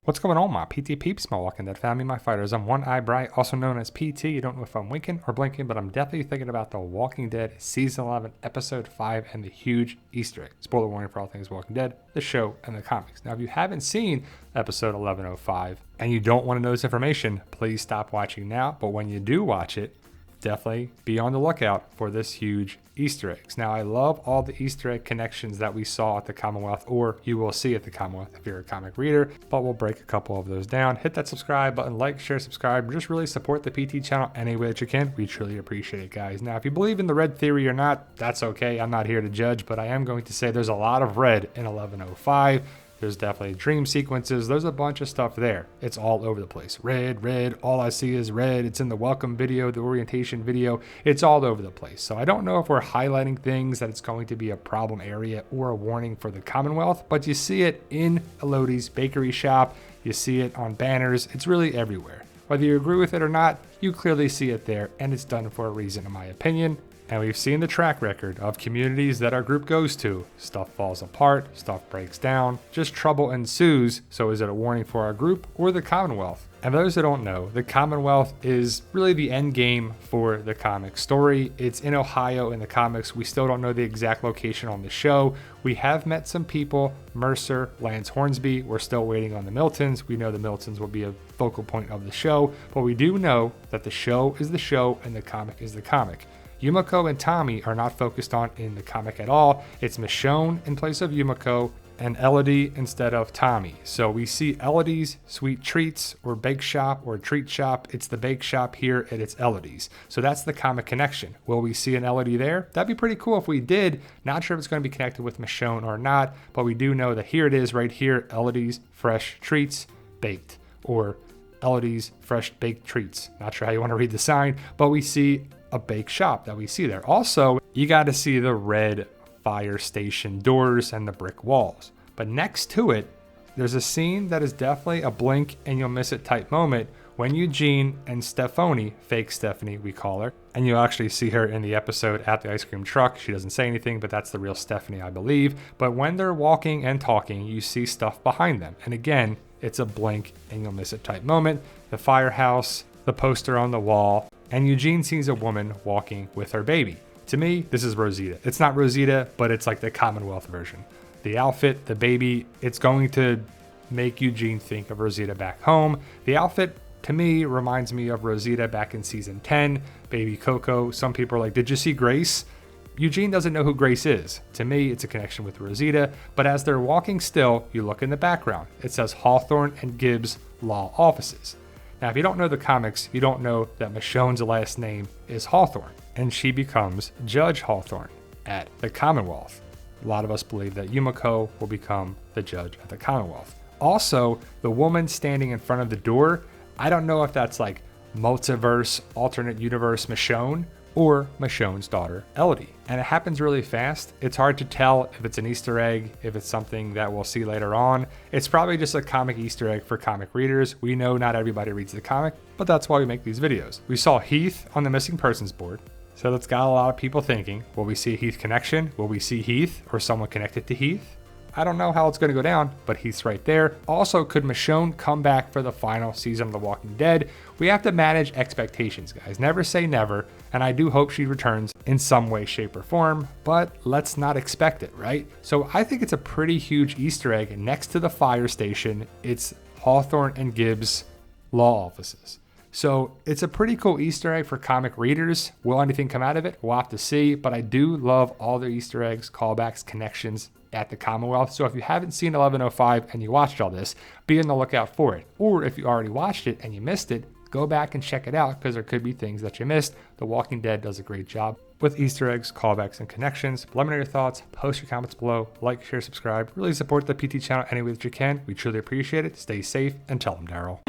What's going on, my PT peeps, my Walking Dead family, my fighters? I'm One Eye Bright, also known as PT. You don't know if I'm winking or blinking, but I'm definitely thinking about The Walking Dead Season 11, Episode 5, and the huge Easter egg. Spoiler warning for all things Walking Dead, the show, and the comics. Now, if you haven't seen Episode 1105 and you don't want to know this information, please stop watching now. But when you do watch it, definitely be on the lookout for this huge Easter eggs. Now, I love all the Easter egg connections that we saw at the Commonwealth, or you will see at the Commonwealth if you're a comic reader, but we'll break a couple of those down. Hit that subscribe button, like, share, subscribe, just really support the PT channel any way that you can. We truly appreciate it, guys. Now, if you believe in the red theory or not, that's okay. I'm not here to judge, but I am going to say there's a lot of red in 1105. There's definitely dream sequences. There's a bunch of stuff there. It's all over the place. Red, all I see is red. It's in the welcome video, the orientation video. It's all over the place. So I don't know if we're highlighting things that it's going to be a problem area or a warning for the Commonwealth, but you see it in Elodie's bakery shop. You see it on banners. It's really everywhere. Whether you agree with it or not, you clearly see it there, and it's done for a reason, in my opinion. And we've seen the track record of communities that our group goes to. Stuff falls apart, stuff breaks down, just trouble ensues. So is it a warning for our group or the Commonwealth? And for those that don't know, the Commonwealth is really the end game for the comic story. It's in Ohio in the comics. We still don't know the exact location on the show. We have met some people, Mercer, Lance Hornsby. We're still waiting on the Miltons. We know the Miltons will be a focal point of the show, but we do know that the show is the show and the comic is the comic. Yumiko and Tommy are not focused on in the comic at all. It's Michonne in place of Yumiko and Elodie instead of Tommy. So we see Elodie's Sweet Treats or Bake Shop or Treat Shop. It's the Bake Shop here and it's Elodie's. So that's the comic connection. Will we see an Elodie there? That'd be pretty cool if we did. Not sure if it's going to be connected with Michonne or not, but we do know that here it is right here, Elodie's Fresh Treats Baked, or Elodie's Fresh Baked Treats. Not sure how you want to read the sign, but we see a bake shop that we see there. Also, you got to see the red fire station doors and the brick walls. But next to it, there's a scene that is definitely a blink and you'll miss it type moment when Eugene and Stephanie, fake Stephanie we call her, and you'll actually see her in the episode at the ice cream truck. She doesn't say anything, but that's the real Stephanie, I believe. But when they're walking and talking, you see stuff behind them. And again, it's a blink and you'll miss it type moment. The firehouse, the poster on the wall, and Eugene sees a woman walking with her baby. To me, this is Rosita. It's not Rosita, but it's like the Commonwealth version. The outfit, the baby, it's going to make Eugene think of Rosita back home. The outfit, to me, reminds me of Rosita back in season 10, Baby Coco. Some people are like, did you see Grace? Eugene doesn't know who Grace is. To me, it's a connection with Rosita, but as they're walking still, you look in the background. It says Hawthorne and Gibbs Law Offices. Now, if you don't know the comics, you don't know that Michonne's last name is Hawthorne, and she becomes Judge Hawthorne at the Commonwealth. A lot of us believe that Yumiko will become the judge at the Commonwealth. Also, the woman standing in front of the door, I don't know if that's like multiverse, alternate universe Michonne, or Michonne's daughter, Elodie. And it happens really fast. It's hard to tell if it's an Easter egg, if it's something that we'll see later on. It's probably just a comic Easter egg for comic readers. We know not everybody reads the comic, but that's why we make these videos. We saw Heath on the missing persons board. So that's got a lot of people thinking, will we see a Heath connection? Will we see Heath or someone connected to Heath? I don't know how it's going to go down, but Heath's right there. Also, could Michonne come back for the final season of The Walking Dead? We have to manage expectations, guys. Never say never, and I do hope she returns in some way, shape, or form, but let's not expect it, right? So I think it's a pretty huge Easter egg next to the fire station. It's Hawthorne and Gibbs Law Offices. So it's a pretty cool Easter egg for comic readers. Will anything come out of it? We'll have to see, but I do love all the Easter eggs, callbacks, connections at the Commonwealth. So if you haven't seen 1105 and you watched all this, be on the lookout for it. Or if you already watched it and you missed it, go back and check it out because there could be things that you missed. The Walking Dead does a great job with Easter eggs, callbacks, and connections. Let me know your thoughts. Post your comments below. Like, share, subscribe. Really support the PT channel any way that you can. We truly appreciate it. Stay safe and tell them, Daryl.